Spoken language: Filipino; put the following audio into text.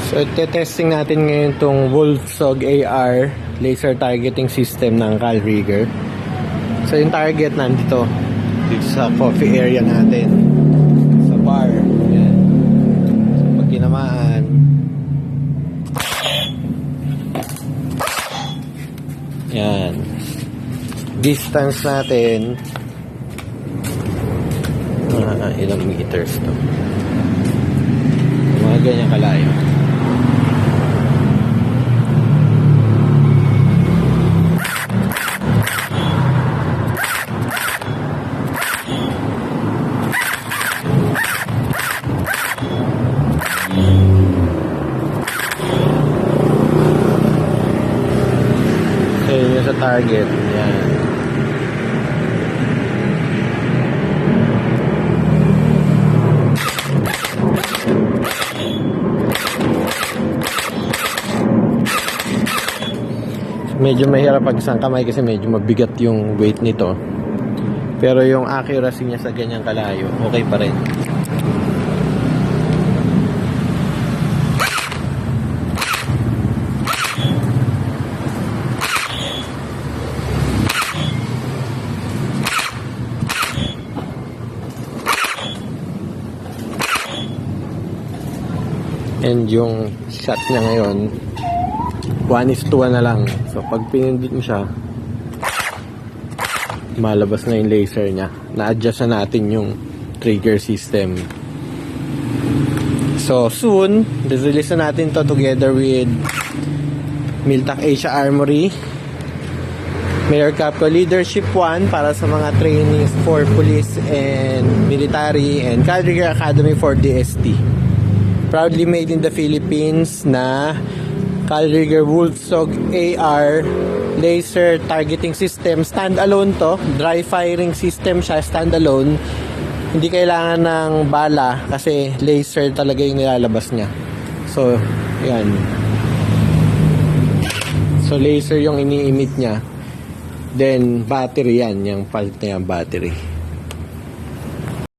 So, testing natin ngayon itong Wolfsog AR laser targeting system ng Cal Rigger. So, yung target nandito dito sa coffee area natin sa bar. Yan. So, pag tinamaan, yan, distance natin ilang meters to, mga ganyan kalayo. Yun yung sa target. Yan. Medyo mahirap pag isang kamay kasi medyo mabigat yung weight nito. Pero yung accuracy niya sa ganyang kalayo, okay pa rin. And yung shot niya ngayon 1:1 na lang. So pag pinindot mo siya, malabas na yung laser niya. Na-adjust na natin yung trigger system. So soon, release na natin to together with Miltac Asia Armory, Mayor Capco Leadership 1 para sa mga trainees for police and military, and Cal Rigger Academy for DST. Proudly made in the Philippines na Cal Rigger Wolfsog AR laser targeting system. Standalone to, dry firing system siya, standalone. Hindi kailangan ng bala kasi laser talaga yung nilalabas niya. So, yan. So, laser yung ini-emit niya. Then, battery yan. Yung palit na yung battery.